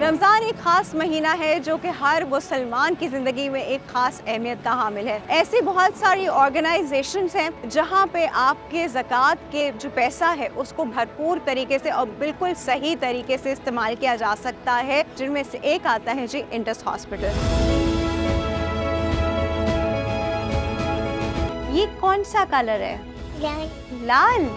रमज़ान एक ख़ास महीना है जो कि हर मुसलमान की ज़िंदगी में एक ख़ास अहमियत का हामिल है। ऐसी बहुत सारी ऑर्गेनाइजेशंस हैं जहाँ पे आपके ज़कात के जो पैसा है उसको भरपूर तरीके से और बिल्कुल सही तरीके से इस्तेमाल किया जा सकता है, जिनमें से एक आता है जी इंडस हॉस्पिटल। ये कौन सा कलर है? लाल।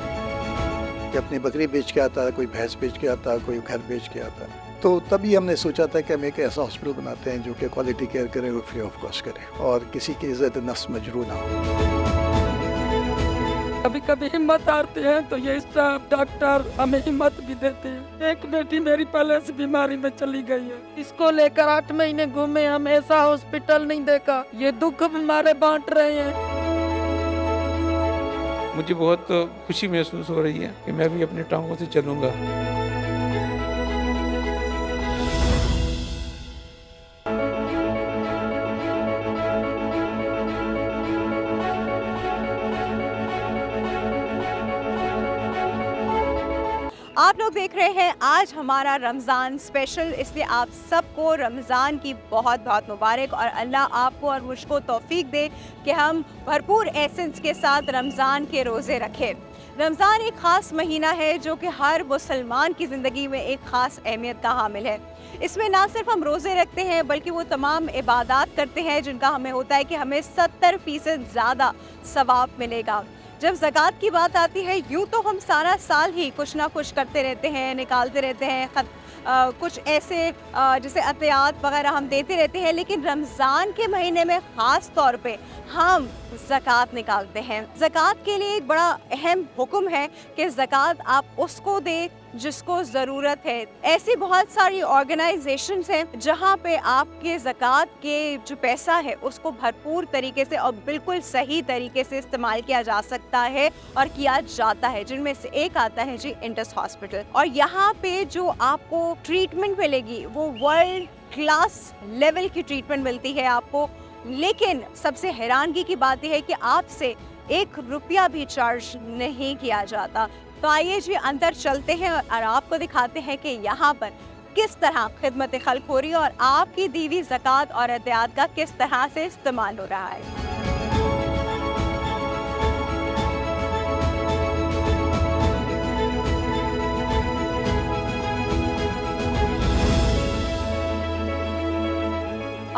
कि अपनी बकरी बेच के आता है, कोई भैंस बेच के आता है, कोई घर बेच के आता है। तो तभी हमने सोचा था कि हम एक ऐसा हॉस्पिटल बनाते हैं जो कि क्वालिटी केयर करे और फ्री ऑफ कॉस्ट करे और किसी की इज्जत नफ्स मजरू ना हो। कभी कभी हिम्मत हारते हैं तो ये स्टाफ डॉक्टर हमें हिम्मत भी देते हैं। एक बेटी मेरी पहले से बीमारी में चली गई है, इसको लेकर 8 महीने घूमे, हम ऐसा हॉस्पिटल नहीं देखा। ये दुख हमारे बांट रहे हैं। मुझे बहुत खुशी महसूस हो रही है कि मैं भी अपने टांगों से चलूंगा। आप लोग देख रहे हैं आज हमारा रमज़ान स्पेशल, इसलिए आप सबको रमज़ान की बहुत बहुत मुबारक और अल्लाह आपको और मुझको तौफीक दे कि हम भरपूर एसेंस के साथ रमज़ान के रोज़े रखें। रमज़ान एक ख़ास महीना है जो कि हर मुसलमान की ज़िंदगी में एक ख़ास अहमियत का हामिल है। इसमें ना सिर्फ हम रोज़े रखते हैं बल्कि वो तमाम इबादात करते हैं जिनका हमें होता है कि हमें 70% ज़्यादा सवाब मिलेगा। जब ज़कात की बात आती है, यूँ तो हम सारा साल ही कुछ ना कुछ करते रहते हैं, निकालते रहते हैं, कुछ ऐसे जैसे अतियात वगैरह हम देते रहते हैं, लेकिन रमज़ान के महीने में ख़ास तौर पे हम ज़कात निकालते हैं। ज़कात के लिए एक बड़ा अहम हुक्म है कि ज़कात आप उसको दें जिसको ज़रूरत है। ऐसी बहुत सारी ऑर्गेनाइजेशंस हैं जहाँ पे आपके ज़कात के जो पैसा है उसको भरपूर तरीके से और बिल्कुल सही तरीके से इस्तेमाल किया जा सकता है और किया जाता है, जिनमें से एक आता है जी इंडस हॉस्पिटल। और यहाँ पे जो आपको ट्रीटमेंट मिलेगी वो वर्ल्ड क्लास लेवल की ट्रीटमेंट मिलती है आपको। लेकिन सबसे हैरानगी की बात यह है कि आपसे 1 रुपया भी चार्ज नहीं किया जाता। तो आइए जी अंदर चलते हैं और आपको दिखाते हैं कि यहाँ पर किस तरह खिदमत खल्क हो रही है और आपकी दी हुई ज़कात और अतियात का किस तरह से इस्तेमाल हो रहा है।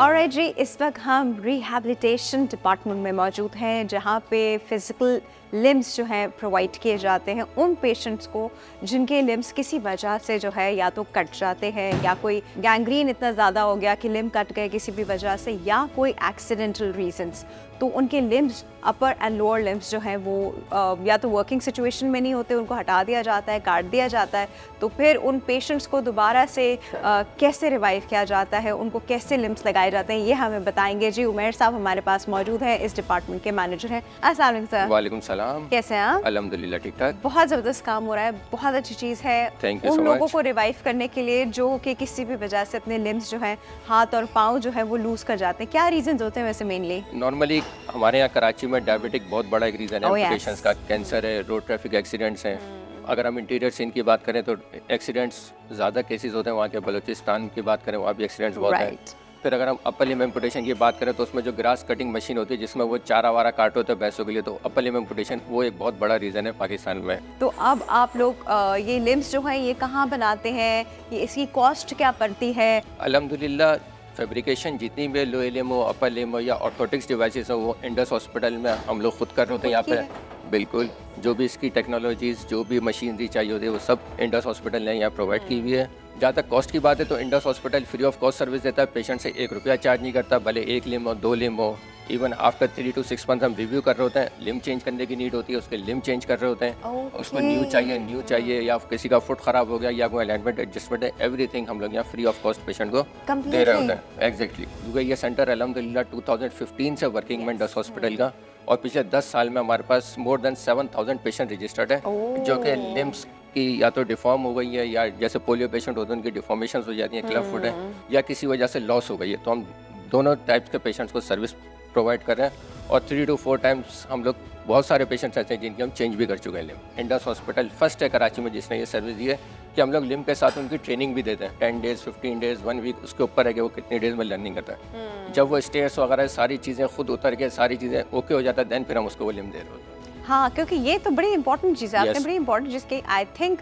और जी इस वक्त हम रिहैबिलिटेशन डिपार्टमेंट में मौजूद हैं जहाँ पे फ़िज़िकल लिम्स जो हैं प्रोवाइड किए जाते हैं उन पेशेंट्स को जिनके लिम्स किसी वजह से जो है या तो कट जाते हैं या कोई गैंग्रीन इतना ज़्यादा हो गया कि लिम कट गए किसी भी वजह से या कोई एक्सीडेंटल रीजंस, तो उनके limbs upper and lower limbs जो हैं वो या तो वर्किंग सिचुएशन में नहीं होते, उनको हटा दिया जाता है, काट दिया जाता है। तो फिर उन पेशेंट्स को दोबारा से कैसे रिवाइव किया जाता है, उनको कैसे लिम्स लगाए जाते हैं, ये हमें बताएंगे जी। उमैर साहब हमारे पास मौजूद है, इस डिपार्टमेंट के मैनेजर हैं। अस्सलाम वालेकुम सर। वालेकुम सलाम। कैसे हैं आप? अल्हम्दुलिल्लाह ठीक ठाक। बहुत ज़बरदस्त काम हो रहा है, बहुत अच्छी चीज़ है। Thank you उन so लोगों much। को रिवाइव करने के लिए जो कि किसी भी वजह से अपने लिम्स जो हैं, हाथ और पाँव जो है वो लूज़ कर जाते हैं, क्या रीजंस होते हैं वैसे मेनली? नॉर्मली हमारे यहाँ कराची में डायबिटिक बहुत बड़ा एक रीज़न है। Oh, yes। पेशेंट्स का कैंसर है, रोड ट्रैफिक एक्सीडेंट्स हैं। अगर हम इंटीरियर सीन की बात करें तो एक्सीडेंट्स ज़्यादा केसेस होते हैं वहाँ के। बलूचिस्तान की बात करें वहाँ भी एक्सीडेंट्स बहुत हैं। फिर अगर हम अपर लिम्ब एम्पुटेशन की बात करें तो उसमें जो ग्रास कटिंग मशीन होती है जिसमें वो चारा वारा काट होता है भैंसों के लिए, तो अपर लिम्ब एम्पुटेशन वो एक बहुत बड़ा रीज़न है पाकिस्तान में। तो अब आप लोग ये लिम्स जो हैं ये कहाँ बनाते हैं, ये इसकी कॉस्ट क्या पड़ती है? अल्हम्दुलिल्लाह फैब्रिकेशन जितनी भी लोअर लिम्ब हो, अपर लिम्ब हो या ऑर्थोटिक्स डिवाइसेस हो वो इंडस हॉस्पिटल में हम लोग खुद कर रहे होते हैं यहाँ पे। बिल्कुल, जो भी इसकी टेक्नोलॉजीज़ जो भी मशीनरी चाहिए होती है वो सब इंडस हॉस्पिटल ने यहाँ प्रोवाइड की हुई है। जहाँ तक कॉस्ट की बात है तो Indus hospital free of cost service देता है, पेशेंट से 1 रुपया चार्ज नहीं करता, भले 1 लिम्ब हो 2 लिम्ब हो। इवन आफ्टर 3 to 6 मंथ हम रिव्यू कर रहे होते हैं, लिम्ब चेंज करने की नीड होती है, उसके लिम्ब चेंज कर रहे होते हैं। उसको न्यू चाहिए या किसी का फुट ख़राब हो गया या कोई अलाइनमेंट एडजस्टमेंट है, एवरीथिंग हम लोग यहाँ फ्री ऑफ कॉस्ट पेशेंट को दे रहे होते हैं। एग्जैक्टली, क्योंकि ये सेंटर अल्हम्दुलिल्लाह 2015 से वर्किंग में इंडस हॉस्पिटल का, और पिछले 10 साल में हमारे पास मोर देन 7000 पेशेंट रजिस्टर्ड है जो कि लिम्स की या तो डिफॉर्म हो गई है या जैसे पोलियो पेशेंट होते हैं उनकी डिफॉर्मेशन हो जाती है, क्लब फुट है या किसी वजह से लॉस हो गई है। तो हम दोनों टाइप्स के पेशेंट्स को सर्विस प्रोवाइड कर रहे हैं और 3 to 4 टाइम्स हम लोग बहुत सारे पेशेंट्स ऐसे हैं जिनके हम चेंज भी कर चुके हैं लिम्ब। इंडस हॉस्पिटल फर्स्ट है कराची में जिसने ये सर्विस दी है कि हम लोग लिम्ब के साथ उनकी ट्रेनिंग भी देते हैं 10 डेज 15 डेज 1 वीक, उसके ऊपर है कि वो कितने डेज में लर्निंग करता है। जब वो स्टेयर्स वगैरह सारी चीज़ें खुद उतर के सारी चीज़ें ओके हो जाता है देन फिर हम उसको वो लिम्ब दे रहे होते हैं। हाँ, क्योंकि ये तो बड़ी इंपॉर्टेंट चीज़ है, आपने Yes. बड़ी इंपॉर्टेंट जिसके आई थिंक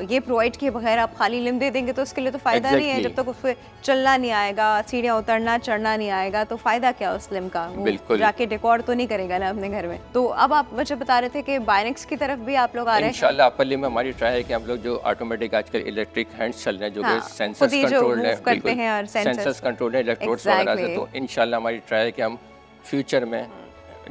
ये प्रोवाइड किए बगैर आप खाली लिम्ब दे देंगे तो उसके लिए तो फ़ायदा नहीं है। जब Exactly. तक उससे चलना नहीं आएगा, सीढ़ियाँ उतरना चढ़ना नहीं आएगा तो फ़ायदा क्या उस लिम्ब का? वो बिल्कुल। जाके डेकोर तो नहीं करेगा ना अपने घर में। तो अब आप मुझे बता रहे थे कि बायोनिक्स की तरफ भी आप लोग आ रहे हैं। इंशाल्लाह अपर लिम्ब में हमारी ट्राई है कि हम लोग जो ऑटोमेटिक आजकल इलेक्ट्रिक हैंड्स चल रहे हैं जो हाँ, कि सेंसर्स खुद ही जो कंट्रोल्ड है, move करते हैं और sensors- सेंसर्स कंट्रोल्ड है इलेक्ट्रोड्स वगैरह से, Exactly. तो इंशाल्लाह हमारी ट्राई है कि हम फ्यूचर में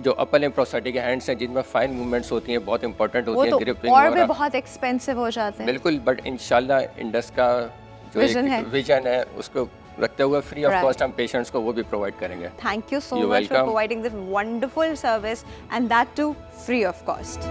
जो अपर लिम्ब प्रोस्थेटिक हैंड्स हैं जिनमें फाइन मूवमेंट्स होती हैं बहुत इंपॉर्टेंट वो होती तो हैं ग्रिपिंग और भी वगैरह, बहुत एक्सपेंसिव हो जाते हैं। बिल्कुल, बट इंशाल्लाह इंडस का जो Vision है। एक विजन है उसको रखते हुए फ्री ऑफ Right. कॉस्ट हम पेशेंट्स को वो भी प्रोवाइड करेंगे। Thank you so You're much for welcome. providing this wonderful service and that too free of cost.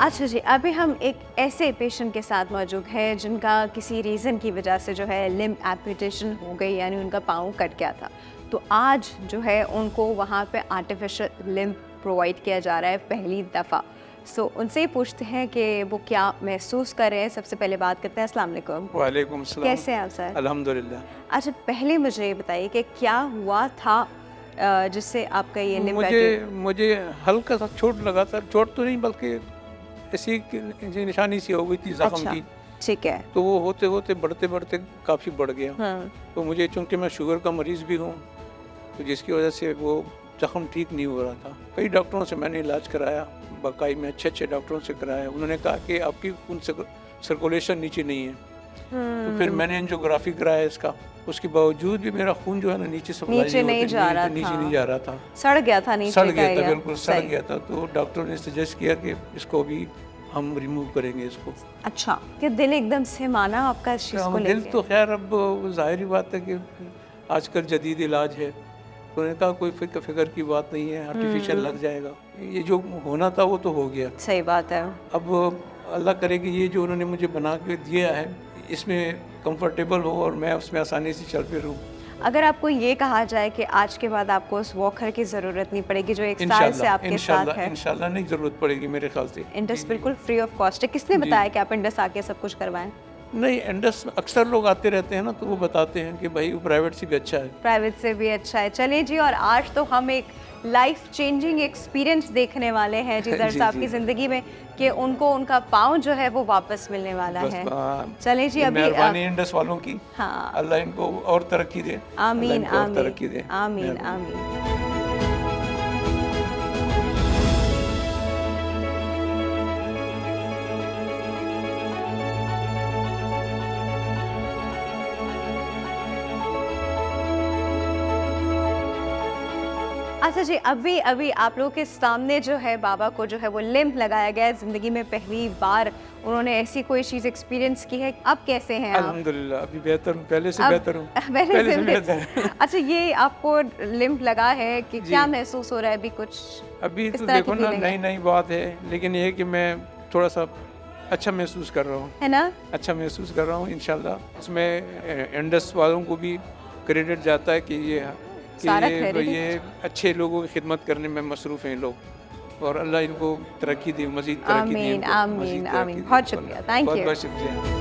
अच्छा जी, अभी हम एक ऐसे पेशेंट के साथ मौजूद हैं जिनका किसी रीज़न की वजह से जो है लिम्ब एम्पुटेशन हो गई, यानी उनका पाँव कट गया था। तो आज जो है उनको वहाँ पे आर्टिफिशियल लिम्ब प्रोवाइड किया जा रहा है पहली दफ़ा। सो उनसे ही पूछते हैं कि वो क्या महसूस कर रहे हैं। सबसे पहले बात करते हैं। अस्सलाम वालेकुम। वालेकुम सलाम। कैसे हैं आप सर? अल्हम्दुलिल्लाह। अच्छा, पहले मुझे ये बताइए कि क्या हुआ था जिससे आपका ये लिम्ब मुझे हल्का सा चोट लगा था, चोट तो नहीं बल्कि ऐसी निशानी सी हो गई थी जख्म अच्छा, की, ठीक है। तो वो होते होते बढ़ते बढ़ते काफ़ी बढ़ गया। हाँ, तो मुझे चूँकि मैं शुगर का मरीज़ भी हूँ तो जिसकी वजह से वो जख्म ठीक नहीं हो रहा था। कई डॉक्टरों से मैंने इलाज कराया, बाकाई में अच्छे डॉक्टरों से कराया। उन्होंने कहा कि आपकी खून सर्कुलेशन नीचे नहीं है। तो फिर मैंने एंजियोग्राफी कराया इसका, उसके बावजूद भी मेरा खून जो है ना नीचे सप्लाई नीचे नहीं जा रहा नीचे था। नहीं जा रहा था, सड़ गया था नीचे सड़ का गया था, एरिया। बिल्कुल सड़ सही। गया था। तो डॉक्टर ने सजेस्ट किया कि इसको भी हम रिमूव करेंगे इसको। अच्छा, कि दिल एकदम से माना आपका इस चीज़ को दिल लेके? तो खैर अब जाहिर बात है कि आजकल जदीद इलाज है, तो उन्होंने कहा कोई फिक्र की बात नहीं है, आर्टिफिशियल लग जाएगा। ये जो होना था वो तो हो गया। सही बात है। अब अल्लाह करे कि ये जो उन्होंने मुझे बना के दिया है इसमें कंफर्टेबल हो और मैं उसमें आसानी से चल फिरूँ। अगर आपको ये कहा जाए कि आज के बाद आपको उस वॉकर की ज़रूरत नहीं पड़ेगी जो एक साल से आपके साथ है, इंशाल्लाह नहीं ज़रूरत पड़ेगी मेरे ख्याल से। इंडस बिल्कुल फ्री ऑफ कॉस्ट है। किसने बताया कि आप इंडस आके सब कुछ करवाएं? नहीं, एंडस अक्सर लोग आते रहते हैं ना, तो वो बताते हैं कि भाई वो प्राइवेट से भी अच्छा है। प्राइवेट से भी अच्छा है। चलिए जी, और आज तो हम एक लाइफ चेंजिंग एक्सपीरियंस देखने वाले हैं जीजर जी, साहब जी। की ज़िंदगी में कि उनको उनका पाँव जो है वो वापस मिलने वाला बस है। चलिए जी, ये अभी मेहरबानी इंडस वालों की, हाँ, अल्लाह इनको और तरक्की दे। आमीन अल्लाह इनको और तरक्की आमीन दे। आमीन मेहरबानी। आमीन। अच्छा जी, अभी अभी आप लोगों के सामने जो है बाबा को जो है वो लिम्ब लगाया गया है। ज़िंदगी में पहली बार उन्होंने ऐसी कोई चीज़ एक्सपीरियंस की है। अब कैसे हैं आप? अल्हम्दुलिल्लाह, अभी बेहतर हूँ, पहले से अब- बेहतर हूँ। पहले से बेहतर है। अच्छा, ये आपको लिम्ब लगा है कि जी। क्या महसूस हो रहा है अभी कुछ? अभी इस तो तरह की देखो ना, feeling है? नई नई बात है, लेकिन ये है कि मैं थोड़ा सा अच्छा महसूस कर रहा हूँ, है ना? अच्छा महसूस कर रहा हूँ। इंशाल्लाह इसमें एंडस वालों को भी क्रेडिट जाता है कि सारा credit ये अच्छे लोगों की खिदमत करने में मसरूफ़ हैं लोग, और अल्लाह इनको तरक्की दे, मज़ीद तरक्की दे आमीन इनको, आमीन मज़ीद तरक्की आमीन। दे। बहुत शुक्रिया, थैंक बहुत यू। बहुत शुक्रिया।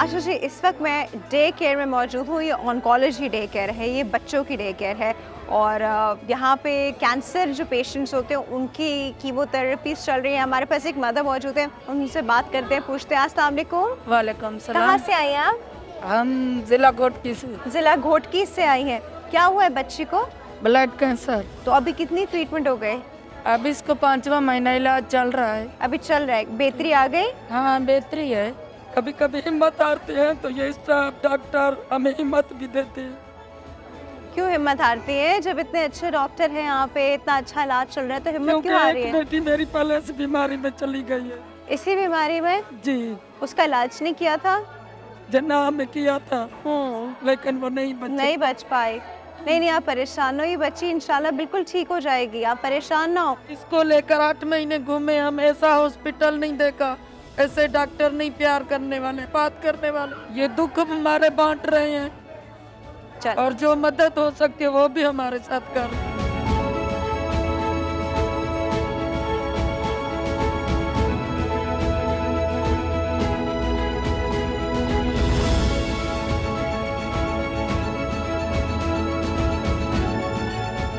अच्छा जी, इस वक्त मैं डे केयर में मौजूद हूँ। ये ऑन्कोलॉजी डे केयर है, ये बच्चों की डे केयर है और यहाँ पे कैंसर जो पेशेंट्स होते हैं उनकी कीमोथेरेपीज चल रही है। हमारे पास एक मदर मौजूद है, उनसे बात करते हैं, पूछते हैं। अस्सलाम वालेकुम। वालेकुम कहाँ सलाम। से आई हैं आप? हम जिला घोटकी से। ज़िला घोटकी से आई हैं। क्या हुआ है बच्ची को? Blood cancer. तो अभी कितनी ट्रीटमेंट हो गए? अब इसको 5वां महीना इलाज चल रहा है। अभी चल रहा है, बेहतरी आ गई? हाँ, बेहतरी है। कभी कभी हिम्मत हारते हैं तो ये स्टाफ डॉक्टर हमें हिम्मत भी देते हैं। क्यों हिम्मत हारती है? जब इतने अच्छे डॉक्टर हैं यहाँ पे, इतना अच्छा इलाज चल रहा है, तो हिम्मत क्योंकि क्यों हारी एक है? बेटी मेरी पहले से बीमारी में चली गई है इसी बीमारी में जी। उसका इलाज नहीं किया था? जना में किया था लेकिन वो नहीं बची। नहीं बच पाई। नहीं, आप परेशान हो, ये बच्ची इंशाल्लाह बिल्कुल ठीक हो जाएगी, आप परेशान ना हो। इसको लेकर 8 महीने घूमे हम, ऐसा हॉस्पिटल नहीं देखा, ऐसे डॉक्टर नहीं प्यार करने वाले, बात करने वाले। ये दुख हमारे बांट रहे हैं चल और जो मदद हो सकती है वो भी हमारे साथ कर रहे हैं।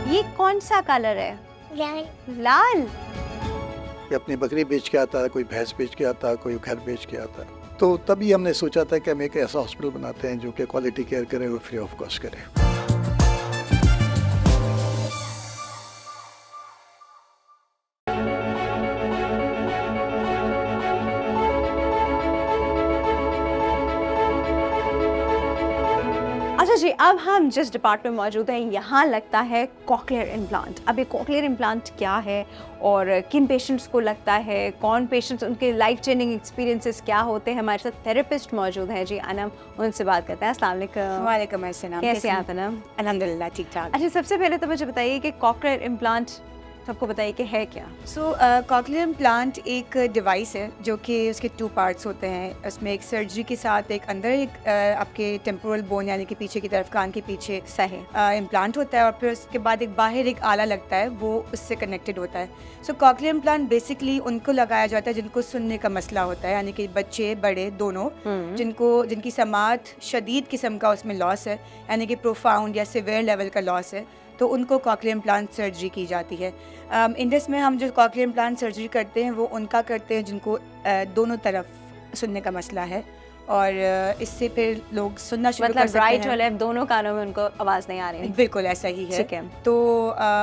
ये कौन सा कलर है? लाल लाल। कि अपनी बकरी बेच के आता, कोई भैंस बेच के आता, कोई घर बेच के आता। तो तभी हमने सोचा था कि हम एक ऐसा हॉस्पिटल बनाते हैं जो कि क्वालिटी केयर करे और फ्री ऑफ कॉस्ट करे। अच्छा जी, अब हम जिस डिपार्टमेंट में मौजूद हैं यहाँ लगता है कॉकलियर इम्प्लांट। अब ये कॉकलियर इम्प्लांट क्या है और किन पेशेंट्स को लगता है, कौन पेशेंट्स, उनके लाइफ चेंजिंग एक्सपीरियंसेस क्या होते हैं। हमारे साथ थेरेपिस्ट मौजूद हैं जी अनम, उनसे बात करते हैं। अस्सलाम वालेकुम। वालेकुम अस्सलाम। कैसे हैं आप अनम? अल्हम्दुलिल्लाह ठीक ठाक। अच्छा, सबसे पहले तो मुझे बताइए कि कॉकलियर इम्प्लांट सबको बताइए कि है क्या? सो कॉकलियर इम्प्लांट एक डिवाइस है जो कि उसके 2 पार्ट्स होते हैं। उसमें एक सर्जरी के साथ एक अंदर एक आपके टेम्पोरल बोन यानी कि पीछे की तरफ कान के पीछे सही। इम्प्लांट होता है और फिर उसके बाद एक बाहर एक आला लगता है, वो उससे कनेक्टेड होता है। सो कॉकलियर इम्प्लांट बेसिकली उनको लगाया जाता है जिनको सुनने का मसला होता है, यानी कि बच्चे बड़े दोनों, जिनकी समात शदीद किस्म का उसमें लॉस है, यानी कि प्रोफाउंड या सिवियर लेवल का लॉस है, तो उनको कॉकलियर इम्प्लांट सर्जरी की जाती है। इंडियस में हम जो कॉकलियर इम्प्लांट सर्जरी करते हैं वो उनका करते हैं जिनको दोनों तरफ सुनने का मसला है और इससे फिर लोग सुनना शुरू कर मतलब सकते राइट हैं। और लेफ्ट दोनों कानों में उनको आवाज़ नहीं आ रही? बिल्कुल ऐसा ही है। ठीक है। तो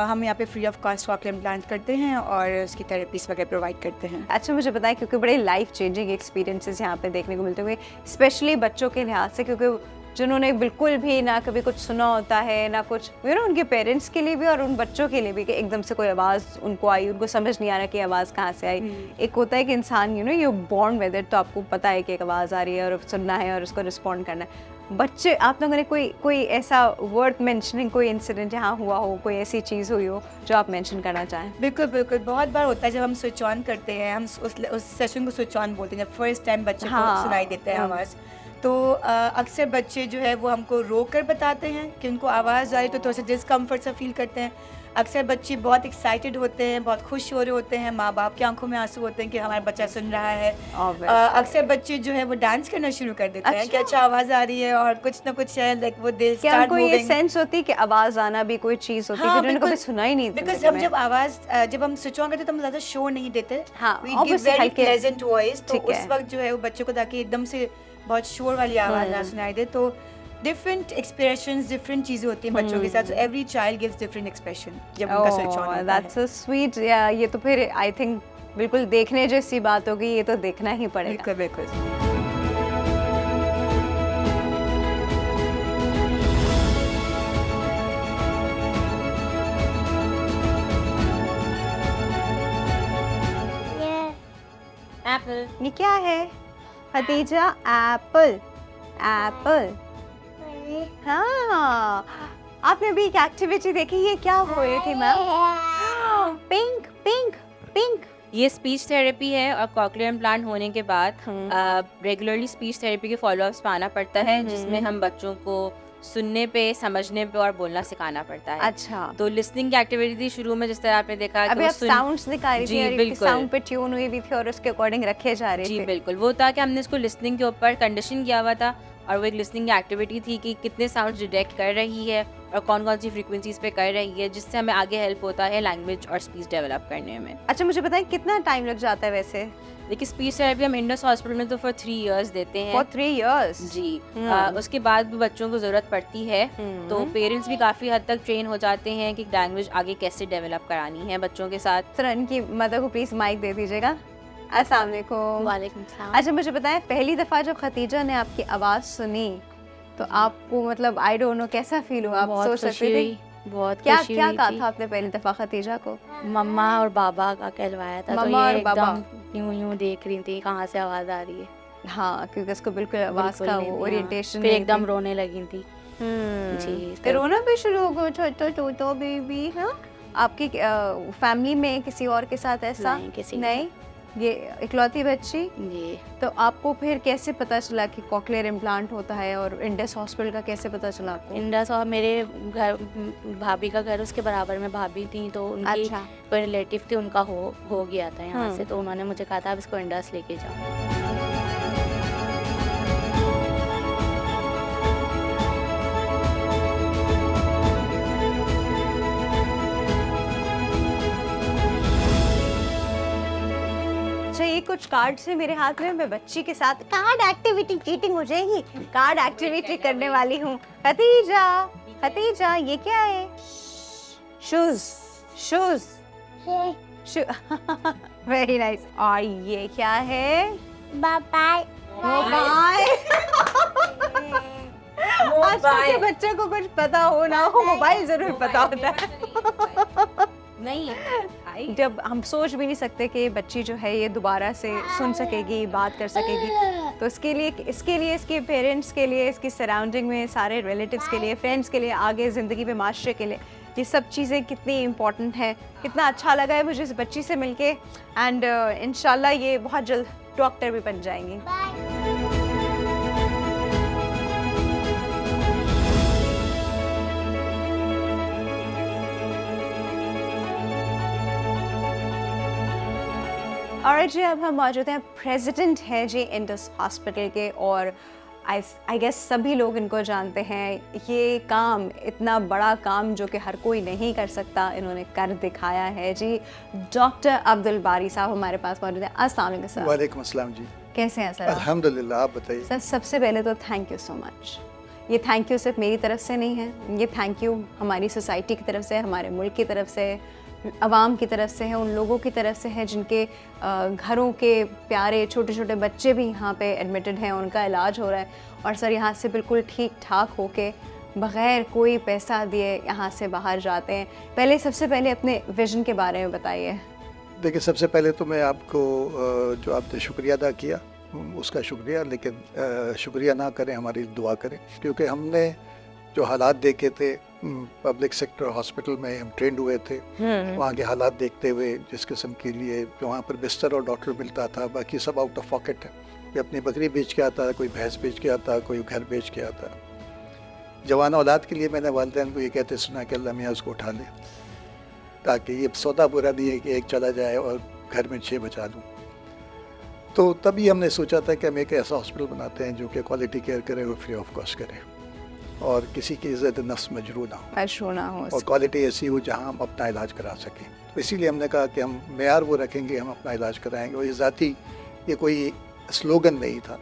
हम यहाँ पे free of cost cochlear implant करते हैं और उसकी थेरेपीज वगैरह प्रोवाइड करते हैं। अच्छा, मुझे बताएं, क्योंकि बड़े लाइफ चेंजिंग एक्सपीरियंसेस यहाँ पे देखने को मिलते हुए, स्पेशली बच्चों के लिहाज से, क्योंकि जिन्होंने बिल्कुल भी ना कभी कुछ सुना होता है ना कुछ, उनके पेरेंट्स के लिए भी और उन बच्चों के लिए भी कि एकदम से कोई आवाज़ उनको आई, उनको समझ नहीं आ रहा कि आवाज़ कहाँ से आई। एक होता है कि इंसान यू बॉर्न विद इट, तो आपको पता है कि एक आवाज़ आ रही है और सुनना है और उसको रिस्पॉन्ड करना है। बच्चे, आप लोगों ने कोई ऐसा वर्थ मेंशनिंग, कोई इंसिडेंट यहाँ हुआ हो, कोई ऐसी चीज़ हुई हो जो आप मेंशन करना चाहें? बिल्कुल बिल्कुल, बहुत बार होता है जब हम स्विच ऑन करते हैं, हम उस सेशन को स्विच ऑन बोलते हैं, जब फर्स्ट टाइम बच्चे को सुनाई देता है आवाज़। तो अक्सर बच्चे जो है वो हमको रो कर बताते हैं कि उनको आवाज़ आई, तो थोड़ा सा डिस्कम्फर्ट सा फील करते हैं। अक्सर बच्चे बहुत एक्साइटेड होते हैं, बहुत खुश हो रहे होते हैं, माँ बाप की आंखों में आंसू होते हैं कि हमारा बच्चा सुन रहा है। अक्सर बच्चे जो है वो डांस करना शुरू कर देते हैं कि अच्छा आवाज़ आ रही है और कुछ ना कुछ है, लाइक वो दिल स्टार्ट मूविंग। ये सेंस होती है कि आवाज़ आना भी कोई चीज़ होती है, हाँ, उन्होंने कभी सुना ही नहीं। बिकॉज हम जब हम स्विच ऑन करते तो हम ज़्यादा शोर नहीं देते, we give very pleasant voice, तो उस वक्त जो है वो बच्चों को ताकि एकदम से बहुत शोर वाली आवाज़ ना सुनाई दे। तो डिफरेंट एक्सप्रेशंस, डिफरेंट चीज़ें होती हैं बच्चों के साथ, so every child gives different expression जब उनका स्विच ऑन होता है। That's so sweet. ये तो फिर आई थिंक बिल्कुल देखने जैसी बात होगी, ये तो देखना ही पड़ेगा। बिल्कुल बिल्कुल। एप्पल ये क्या है खदीजा? एप्पल। एप्पल। हाँ, आपने अभी एक एक्टिविटी देखी, ये क्या हो रही थी मैम? Pink pink pink. ये स्पीच थेरेपी है और कॉकलियर इम्प्लांट होने के बाद रेगुलरली स्पीच थेरेपी के फॉलोअप्स पे आना पड़ता है, जिसमें हम बच्चों को सुनने पे, समझने पे और बोलना सिखाना पड़ता है। अच्छा, तो लिसनिंग की एक्टिविटी थी शुरू में, जिस तरह आपने देखा अभी आप साउंड्स दिखा रही थी और बिल्कुल साउंड पे ट्यून हुई भी थी और उसके अकॉर्डिंग रखे जा रहे थे। जी बिल्कुल, वो था कि हमने इसको लिसनिंग के ऊपर कंडीशन किया हुआ था और वो एक लिसनिंग की एक्टिविटी थी कि कितने साउंड्स डिटेक्ट कर रही है और कौन कौन सी फ्रीक्वेंसीज पे कर रही है, जिससे हमें आगे हेल्प होता है लैंग्वेज और स्पीच डेवलप करने में। अच्छा, मुझे बताएं कितना टाइम लग जाता है वैसे? देखिए, स्पीच थेरेपी हम इंडस हॉस्पिटल में तो फॉर 3 इयर्स देते हैं। For 3 years? जी। उसके बाद भी बच्चों को ज़रूरत पड़ती है, तो पेरेंट्स भी काफ़ी हद तक ट्रेन हो जाते हैं कि लैंग्वेज आगे कैसे डेवलप करानी है बच्चों के साथ। सर, इनकी मदर को प्लीज़ माइक दे दीजिएगा। अस्सलाम वालेकुम। वालेकुम सलाम। अच्छा, मुझे बताएं, पहली दफ़ा जब खतीजा ने आपकी आवाज़ सुनी तो आपको मतलब आई डोंट नो कैसा फील हुआ, आप बहुत सोच खुशी सकते थे हुई, बहुत क्या खुशी क्या हुई कहा थी। था आपने पहली दफा खतीजा को? मम्मा और बाबा का कहलवाया था, तो मम्मा ये और बाबा। एकदम यूं यूं देख रही थी कहाँ से आवाज आ रही है, हाँ, क्योंकि उसको बिल्कुल आवाज बिल्कुल का नहीं थी, हाँ। ओरिएंटेशन फिर एकदम रोने लगी थी। जी, फिर फिर- रोना भी शुरू हो गया, तो बेबी। हाँ, आपकी फैमिली में किसी और के साथ ऐसा नहीं, किसी नहीं, ये इकलौती बच्ची। जी। तो आपको फिर कैसे पता चला कि कॉकलियर इम्प्लांट होता है, और इंडस हॉस्पिटल का कैसे पता चला आपको? इंडस और मेरे घर भाभी का घर उसके बराबर में भाभी थी, तो उनकी अच्छा। कोई रिलेटिव थी, उनका हो गया था यहाँ हम्म। से, तो उन्होंने मुझे कहा था आप इसको इंडस लेके जाओ। अच्छा, ये कुछ कार्ड से मेरे हाथ में, मैं बच्ची के साथ कार्ड एक्टिविटी, चीटिंग हो जाएगी, कार्ड एक्टिविटी करने वाली हूँ। खतीजा, खतीजा, ये क्या है? Shoes, shoes, very nice. और ये क्या है? मोबाइल। आजकल के बच्चे को कुछ पता हो ना हो, मोबाइल जरूर पता होता है। नहीं जब हम सोच भी नहीं सकते कि बच्ची जो है ये दोबारा से सुन सकेगी, बात कर सकेगी, तो इसके लिए इसके पेरेंट्स के लिए, इसकी सराउंडिंग में सारे रिलेटिव्स के लिए, फ्रेंड्स के लिए, आगे ज़िंदगी में, माशरे के लिए, ये सब चीज़ें कितनी इम्पोर्टेंट है। कितना अच्छा लगा है मुझे इस बच्ची से मिलके, एंड इंशाल्लाह ये बहुत जल्द डॉक्टर भी बन जाएंगी। और जी अब हम मौजूद हैं, प्रेसिडेंट है जी इंडस हॉस्पिटल के, और आई गेस सभी लोग इनको जानते हैं। ये काम, इतना बड़ा काम जो कि हर कोई नहीं कर सकता, इन्होंने कर दिखाया है जी। डॉक्टर अब्दुल बारी साहब हमारे पास मौजूद हैं। अस्सलाम वालेकुम सर। वालेकुम अस्सलाम जी। कैसे हैं सर आप? अल्हम्दुलिल्लाह, आप बताइए। सर सबसे पहले तो थैंक यू सो मच। ये थैंक यू सिर्फ मेरी तरफ से नहीं है, ये थैंक यू हमारी सोसाइटी की तरफ से, हमारे मुल्क की तरफ से, आवाम की तरफ से है, उन लोगों की तरफ से है जिनके घरों के प्यारे छोटे छोटे बच्चे भी यहाँ पे एडमिटेड हैं, उनका इलाज हो रहा है, और सर यहाँ से बिल्कुल ठीक ठाक होके बग़ैर कोई पैसा दिए यहाँ से बाहर जाते हैं। पहले सबसे पहले अपने विज़न के बारे में बताइए। देखिए, सबसे पहले तो मैं आपको जो आपने शुक्रिया अदा किया उसका शुक्रिया, लेकिन शुक्रिया ना करें, हमारी दुआ करें, क्योंकि हमने जो हालात देखे थे पब्लिक सेक्टर हॉस्पिटल में हम ट्रेंड हुए थे, वहाँ के हालात देखते हुए, जिस किस्म के लिए वहाँ पर बिस्तर और डॉक्टर मिलता था, बाकी सब आउट ऑफ पॉकेट है। कोई अपनी बकरी बेच के आता, कोई भैंस बेच के आता, कोई घर बेच के आता। जवान औलाद के लिए मैंने वालिदैन को ये कहते सुना कि अल्लाह मियाँ उसको उठा ले, ताकि ये सौदा बुरा नहीं है कि एक चला जाए और घर में 6 बचा लूँ। तो तभी हमने सोचा था कि हम एक ऐसा हॉस्पिटल बनाते हैं जो कि क्वालिटी केयर करे और फ्री ऑफ कॉस्ट करे, और किसी की इज़्ज़त नफ्स मजरू ना हो, मशहूर ना हो, और क्वालिटी ऐसी हो जहां हम अपना इलाज करा सकें। तो इसीलिए हमने कहा कि हम मेयार वो रखेंगे, हम अपना इलाज कराएंगे। और ये ज़ाती, ये कोई स्लोगन नहीं था,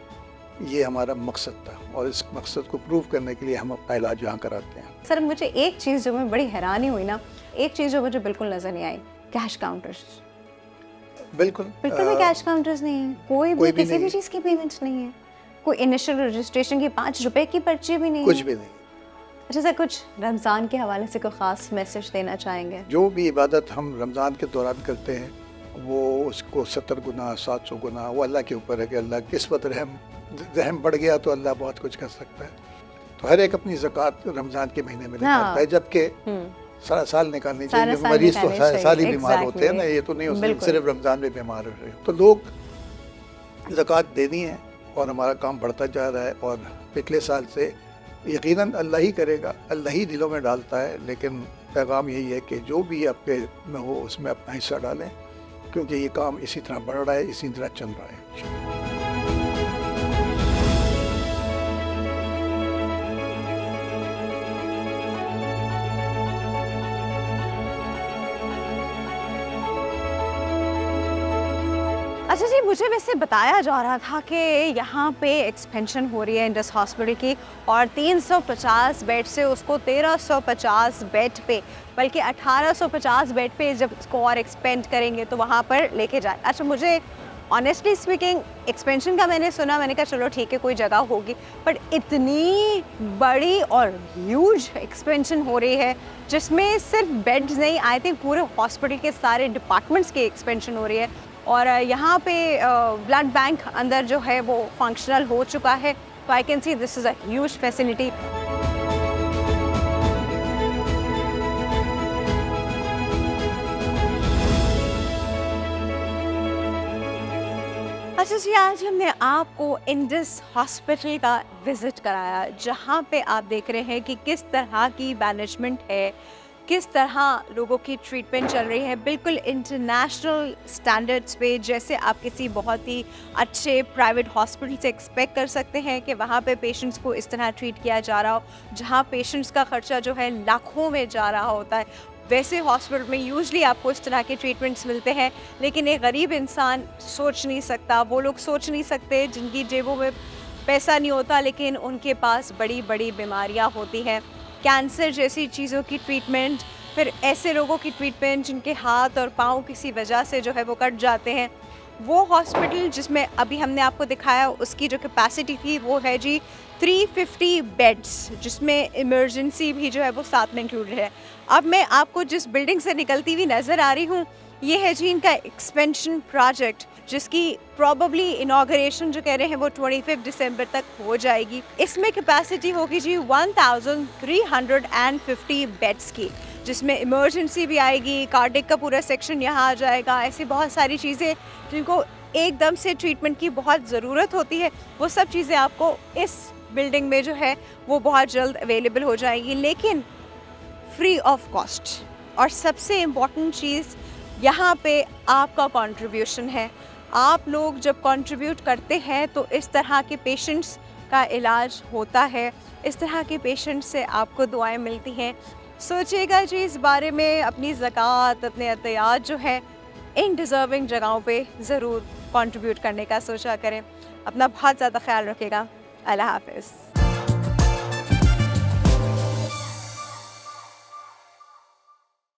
ये हमारा मकसद था, और इस मकसद को प्रूव करने के लिए हम अपना इलाज यहाँ कराते हैं। सर मुझे एक चीज़ जो मैं बड़ी हैरानी हुई ना, एक चीज़ जो मुझे बिल्कुल नज़र नहीं आई, कैश काउंटर्स। बिल्कुल बिल्कुल भी कैश काउंटर्स नहीं है, कोई भी कोई भी किसी भी नहीं। चीज़ की पेमेंट नहीं है, कोई इनिशियल रजिस्ट्रेशन की 5 रुपए की पर्ची भी नहीं कुछ है। भी नहीं। अच्छा सर, कुछ रमज़ान के हवाले से कोई ख़ास मैसेज देना चाहेंगे? जो भी इबादत हम रमज़ान के दौरान करते हैं, वो उसको 70 गुना 700 गुना वो अल्लाह के ऊपर है कि अल्लाह किस वक्त रहम बढ़ गया तो अल्लाह बहुत कुछ कर सकता है। तो हर एक अपनी ज़कात रमज़ान के महीने में निकालता है, जबकि सारा साल निकालनी चाहिए। साल मरीज तो निकालनी साल ही चाहिए, बीमार होते हैं ना, exactly। ये तो नहीं हो सकता बिल्कुल। सिर्फ रमज़ान में बीमार हो रहे हो। तो लोग ज़कात देनी है, और हमारा काम बढ़ता जा रहा है, और पिछले साल से यकीनन अल्लाह ही करेगा, अल्लाह ही दिलों में डालता है। लेकिन पैगाम यही है कि जो भी आपके में हो उसमें अपना हिस्सा डालें, क्योंकि ये काम इसी तरह बढ़ रहा है, इसी तरह चल रहा है। अच्छा जी, मुझे वैसे बताया जा रहा था कि यहाँ पे एक्सपेंशन हो रही है इंडस हॉस्पिटल की, और 350 बेड से उसको 1350 बेड पे, बल्कि 1850 बेड पे जब इसको और एक्सपेंड करेंगे तो वहाँ पर लेके जाए। अच्छा, मुझे ऑनेस्टली स्पीकिंग एक्सपेंशन का मैंने सुना, मैंने कहा चलो ठीक है कोई जगह होगी, बट इतनी बड़ी और ह्यूज एक्सपेंशन हो रही है जिसमें सिर्फ बेड्स नहीं, आई थिंक पूरे हॉस्पिटल के सारे डिपार्टमेंट्स की एक्सपेंशन हो रही है। और यहाँ पे ब्लड बैंक अंदर जो है वो फंक्शनल हो चुका है, तो I can see this is a huge facility. अच्छा जी, आज हमने आपको इंडस हॉस्पिटल का विज़िट कराया, जहाँ पे आप देख रहे हैं कि किस तरह की मैनेजमेंट है, किस तरह लोगों की ट्रीटमेंट चल रही है, बिल्कुल इंटरनेशनल स्टैंडर्ड्स पे, जैसे आप किसी बहुत ही अच्छे प्राइवेट हॉस्पिटल से एक्सपेक्ट कर सकते हैं कि वहाँ पे पेशेंट्स को इस तरह ट्रीट किया जा रहा हो, जहाँ पेशेंट्स का खर्चा जो है लाखों में जा रहा होता है। वैसे हॉस्पिटल में यूजली आपको इस तरह के ट्रीटमेंट्स मिलते हैं, लेकिन एक गरीब इंसान सोच नहीं सकता, वो लोग सोच नहीं सकते जिनकी जेबों में पैसा नहीं होता लेकिन उनके पास बड़ी बड़ी बीमारियां होती हैं, कैंसर जैसी चीज़ों की ट्रीटमेंट, फिर ऐसे लोगों की ट्रीटमेंट जिनके हाथ और पाँव किसी वजह से जो है वो कट जाते हैं। वो हॉस्पिटल जिसमें अभी हमने आपको दिखाया, उसकी जो कैपेसिटी थी वो है जी 350 बेड्स, जिसमें इमरजेंसी भी जो है वो साथ में इंक्लूडेड है। अब मैं आपको जिस बिल्डिंग से निकलती हुई नज़र आ रही हूँ, ये है जी इनका एक्सपेंशन प्रोजेक्ट, जिसकी प्रॉबली इनाग्रेशन जो कह रहे हैं वो 25 दिसंबर तक हो जाएगी। इसमें कैपेसिटी होगी जी 1350 बेड्स की, जिसमें इमरजेंसी भी आएगी, कार्डिक का पूरा सेक्शन यहाँ आ जाएगा, ऐसी बहुत सारी चीज़ें जिनको एकदम से ट्रीटमेंट की बहुत ज़रूरत होती है, वो सब चीज़ें आपको इस बिल्डिंग में जो है वो बहुत जल्द अवेलेबल हो जाएगी, लेकिन फ्री ऑफ कॉस्ट। और सबसे इम्पॉर्टेंट चीज़ यहाँ पे आपका कंट्रीब्यूशन है। आप लोग जब कंट्रीब्यूट करते हैं तो इस तरह के पेशेंट्स का इलाज होता है, इस तरह के पेशेंट्स से आपको दुआएं मिलती हैं। सोचिएगा जी इस बारे में, अपनी ज़कात, अपने अतियात जो है इन डिज़र्विंग जगहों पे ज़रूर कंट्रीब्यूट करने का सोचा करें। अपना बहुत ज़्यादा ख्याल रखिएगा। अल्लाह हाफ़िज़।